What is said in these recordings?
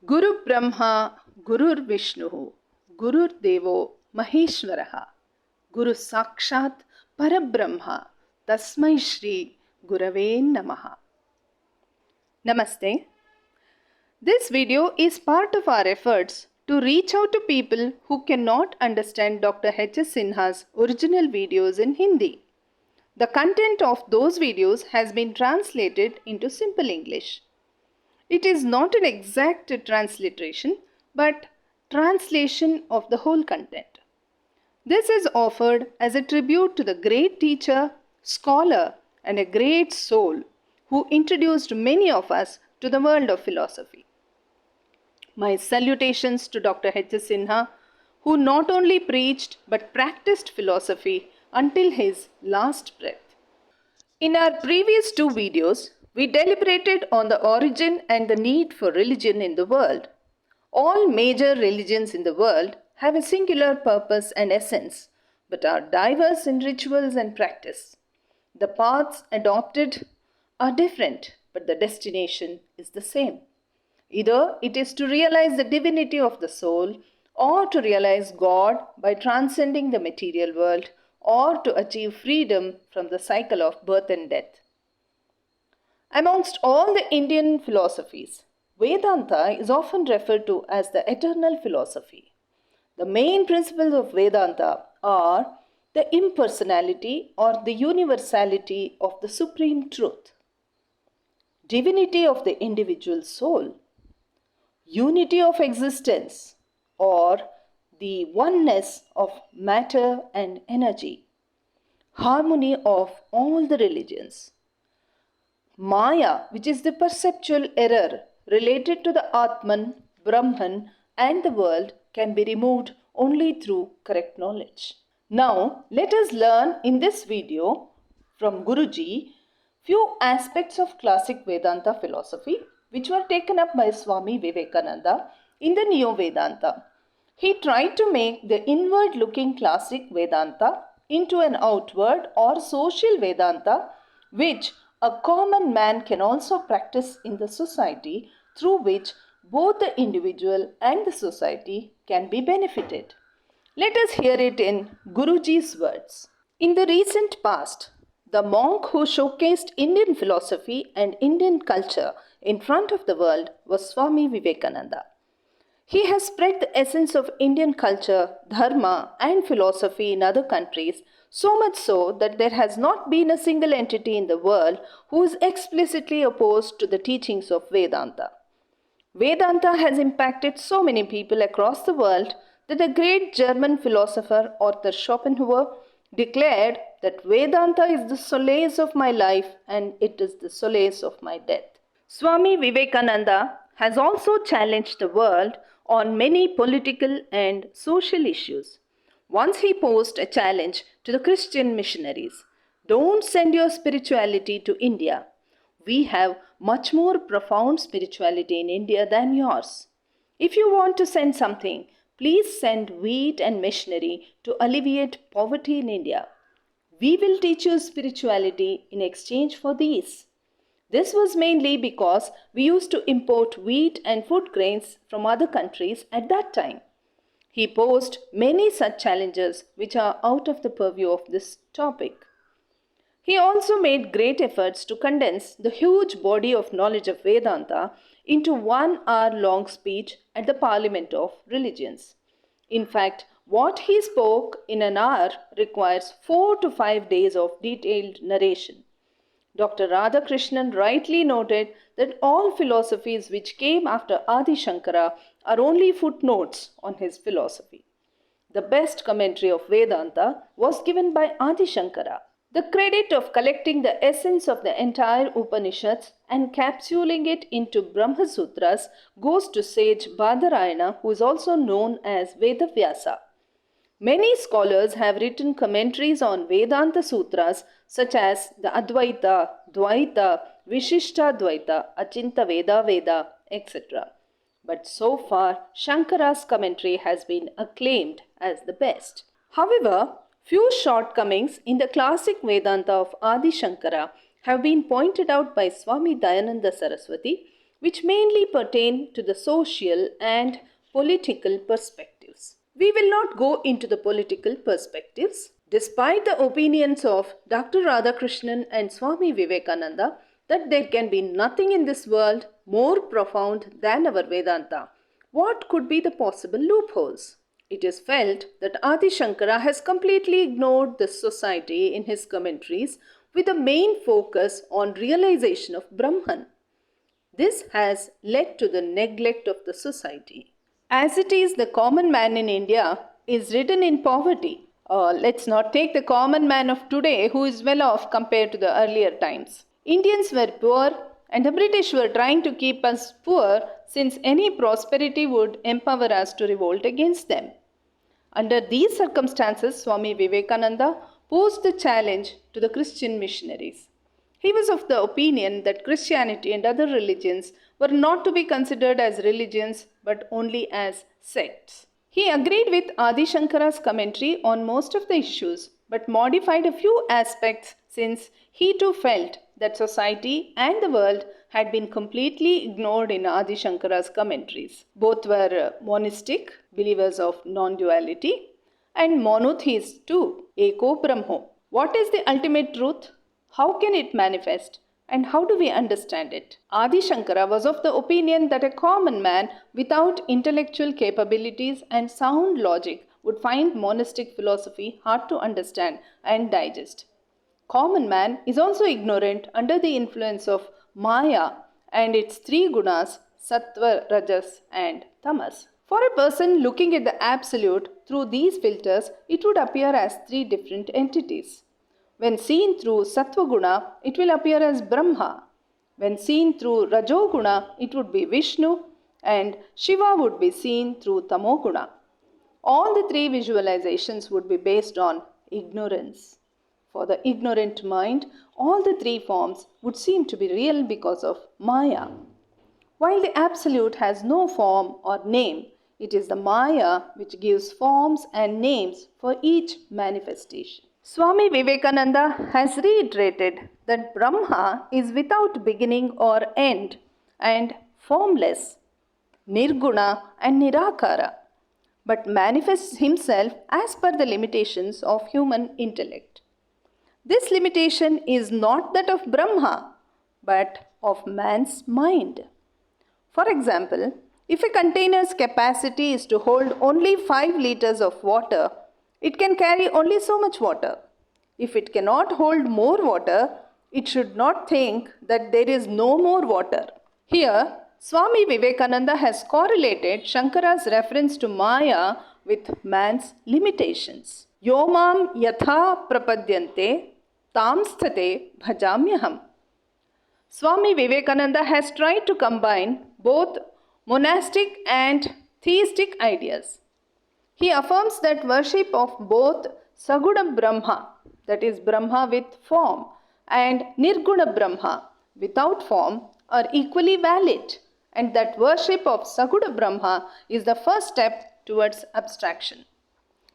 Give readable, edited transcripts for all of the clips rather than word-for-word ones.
गुरु ब्रह्मा गुरुर् विष्णु गुरुर्देवो महेश्वरः गुरु साक्षात् परब्रह्म तस्मै श्री गुरवे नमः. Namaste. This video is part of our efforts to reach out to people who cannot understand Dr. H.S. Sinha's original videos in Hindi. The content of those videos has been translated into simple English. It is not an exact transliteration, but translation of the whole content. This is offered as a tribute to the great teacher, scholar, and a great soul who introduced many of us to the world of philosophy. My salutations to Dr. H.S. Sinha, who not only preached but practiced philosophy until his last breath. In our previous two videos, we deliberated on the origin and the need for religion in the world. All major religions in the world have a singular purpose and essence, but are diverse in rituals and practice. The paths adopted are different, but the destination is the same. Either it is to realize the divinity of the soul, or to realize God by transcending the material world, or to achieve freedom from the cycle of birth and death. Amongst all the Indian philosophies, Vedanta is often referred to as the eternal philosophy. The main principles of Vedanta are the impersonality or the universality of the supreme truth, divinity of the individual soul, unity of existence or the oneness of matter and energy, harmony of all the religions, Maya, which is the perceptual error related to the Atman, Brahman, and the world, can be removed only through correct knowledge. Now, let us learn in this video from Guruji few aspects of classic Vedanta philosophy which were taken up by Swami Vivekananda in the Neo Vedanta. He tried to make the inward-looking classic Vedanta into an outward or social Vedanta which a common man can also practice in the society, through which both the individual and the society can be benefited. Let us hear it in Guruji's words. In the recent past, the monk who showcased Indian philosophy and Indian culture in front of the world was Swami Vivekananda. He has spread the essence of Indian culture, dharma, and philosophy in other countries, so much so that there has not been a single entity in the world who is explicitly opposed to the teachings of Vedanta. Vedanta has impacted so many people across the world that the great German philosopher Arthur Schopenhauer declared that Vedanta is the solace of my life and it is the solace of my death. Swami Vivekananda has also challenged the world on many political and social issues. Once he posed a challenge to the Christian missionaries: "Don't send your spirituality to India. We have much more profound spirituality in India than yours. If you want to send something, please send wheat and machinery to alleviate poverty in India. We will teach you spirituality in exchange for these." This was mainly because we used to import wheat and food grains from other countries at that time. He posed many such challenges which are out of the purview of this topic. He also made great efforts to condense the huge body of knowledge of Vedanta into 1 hour-long speech at the Parliament of Religions. In fact, what he spoke in an hour requires 4 to 5 days of detailed narration. Dr. Radhakrishnan rightly noted that all philosophies which came after Adi Shankara are only footnotes on his philosophy. The best commentary of Vedanta was given by Adi Shankara. The credit of collecting the essence of the entire Upanishads and capsuling it into Brahma Sutras goes to sage Badarayana, who is also known as Vedavyasa. Many scholars have written commentaries on Vedanta Sutras such as the Advaita, Dvaita, Vishishta Dvaita, Achinta Veda Veda, etc. But so far, Shankara's commentary has been acclaimed as the best. However, few shortcomings in the classic Vedanta of Adi Shankara have been pointed out by Swami Dayananda Saraswati, which mainly pertain to the social and political perspectives. We will not go into the political perspectives. Despite the opinions of Dr. Radhakrishnan and Swami Vivekananda that there can be nothing in this world more profound than our Vedanta, what could be the possible loopholes? It is felt that Adi Shankara has completely ignored this society in his commentaries with a main focus on realization of Brahman. This has led to the neglect of the society. As it is, the common man in India is ridden in poverty. Let's not take the common man of today who is well off compared to the earlier times. Indians were poor and the British were trying to keep us poor since any prosperity would empower us to revolt against them. Under these circumstances, Swami Vivekananda posed the challenge to the Christian missionaries. He was of the opinion that Christianity and other religions were not to be considered as religions but only as sects. He agreed with Adi Shankara's commentary on most of the issues but modified a few aspects since he too felt that society and the world had been completely ignored in Adi Shankara's commentaries. Both were monistic, believers of non-duality, and monotheists too, Eko Brahmo. What is the ultimate truth? How can it manifest? And how do we understand it? Adi Shankara was of the opinion that a common man without intellectual capabilities and sound logic would find monastic philosophy hard to understand and digest. Common man is also ignorant under the influence of Maya and its three gunas, Sattva, Rajas and Tamas. For a person looking at the absolute through these filters, it would appear as three different entities. When seen through Sattva Guna, it will appear as Brahma. When seen through Rajo Guna, it would be Vishnu, and Shiva would be seen through Tamo Guna. All the three visualizations would be based on ignorance. For the ignorant mind, all the three forms would seem to be real because of Maya. While the Absolute has no form or name, it is the Maya which gives forms and names for each manifestation. Swami Vivekananda has reiterated that Brahma is without beginning or end and formless, Nirguna and Nirakara, but manifests himself as per the limitations of human intellect. This limitation is not that of Brahma, but of man's mind. For example, if a container's capacity is to hold only 5 liters of water, it can carry only so much water. If it cannot hold more water, it should not think that there is no more water. Here, Swami Vivekananda has correlated Shankara's reference to Maya with man's limitations. Yomam yatha prapadyante tam sthate bhajamyaham. Swami Vivekananda has tried to combine both monastic and theistic ideas. He affirms that worship of both Saguna Brahma, that is Brahma with form, and Nirguna Brahma, without form, are equally valid, and that worship of Saguna Brahma is the first step towards abstraction.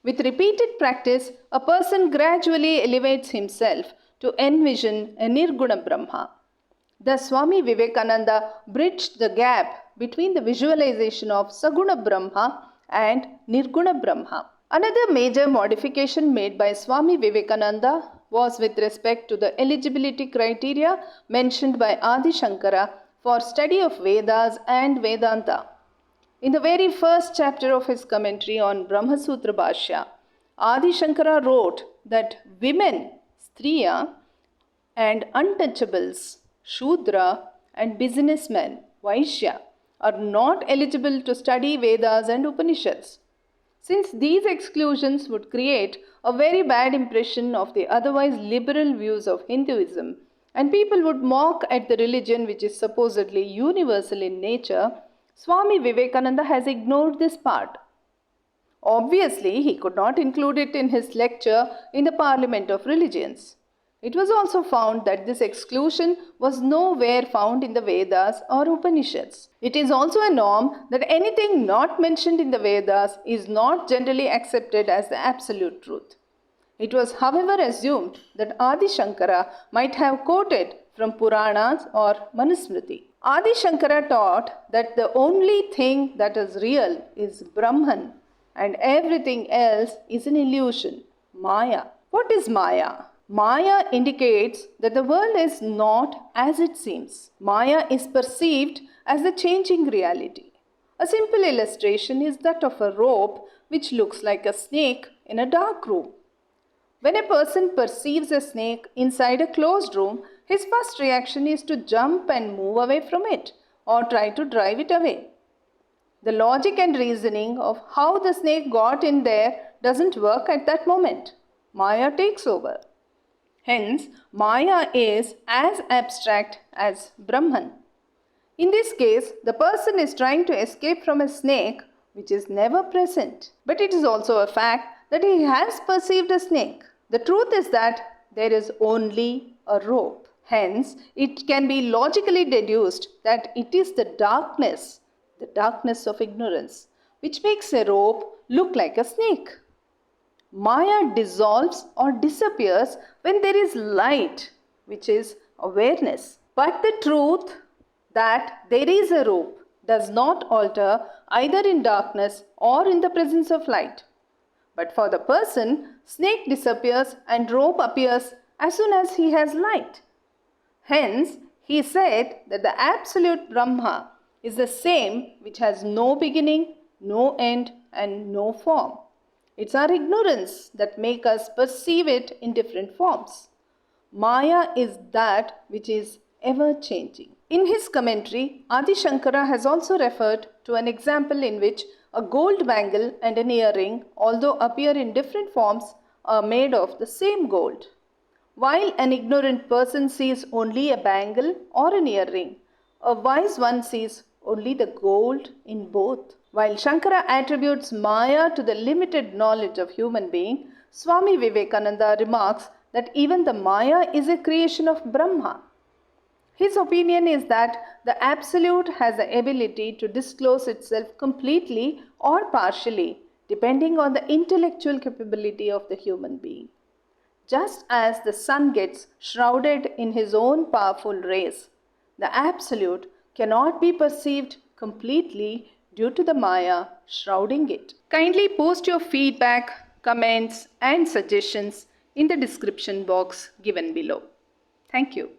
With repeated practice, a person gradually elevates himself to envision a Nirguna Brahma. Thus, Swami Vivekananda bridged the gap between the visualization of Saguna Brahma and Nirguna Brahma. Another major modification made by Swami Vivekananda was with respect to the eligibility criteria mentioned by Adi Shankara for study of Vedas and Vedanta. In the very first chapter of his commentary on Brahma Sutra Bhashya, Adi Shankara wrote that women, Striya, and untouchables, Shudra, and businessmen, Vaishya, are not eligible to study Vedas and Upanishads. Since these exclusions would create a very bad impression of the otherwise liberal views of Hinduism, and people would mock at the religion which is supposedly universal in nature, Swami Vivekananda has ignored this part. Obviously, he could not include it in his lecture in the Parliament of Religions. It was also found that this exclusion was nowhere found in the Vedas or Upanishads. It is also a norm that anything not mentioned in the Vedas is not generally accepted as the absolute truth. It was, however, assumed that Adi Shankara might have quoted from Puranas or Manusmriti. Adi Shankara taught that the only thing that is real is Brahman and everything else is an illusion, Maya. What is Maya? Maya indicates that the world is not as it seems. Maya is perceived as the changing reality. A simple illustration is that of a rope which looks like a snake in a dark room. When a person perceives a snake inside a closed room, his first reaction is to jump and move away from it or try to drive it away. The logic and reasoning of how the snake got in there doesn't work at that moment. Maya takes over. Hence, Maya is as abstract as Brahman. In this case, the person is trying to escape from a snake which is never present. But it is also a fact that he has perceived a snake. The truth is that there is only a rope. Hence, it can be logically deduced that it is the darkness of ignorance, which makes a rope look like a snake. Maya dissolves or disappears when there is light, which is awareness. But the truth that there is a rope does not alter either in darkness or in the presence of light. But for the person, snake disappears and rope appears as soon as he has light. Hence, he said that the absolute Brahma is the same which has no beginning, no end and no form. It's our ignorance that makes us perceive it in different forms. Maya is that which is ever changing. In his commentary, Adi Shankara has also referred to an example in which a gold bangle and an earring, although appear in different forms, are made of the same gold. While an ignorant person sees only a bangle or an earring, a wise one sees only the gold in both. While Shankara attributes Maya to the limited knowledge of human being, Swami Vivekananda remarks that even the Maya is a creation of Brahma. His opinion is that the Absolute has the ability to disclose itself completely or partially, depending on the intellectual capability of the human being. Just as the sun gets shrouded in his own powerful rays, the Absolute cannot be perceived completely due to the Maya shrouding it. Kindly post your feedback, comments and suggestions in the description box given below. Thank you.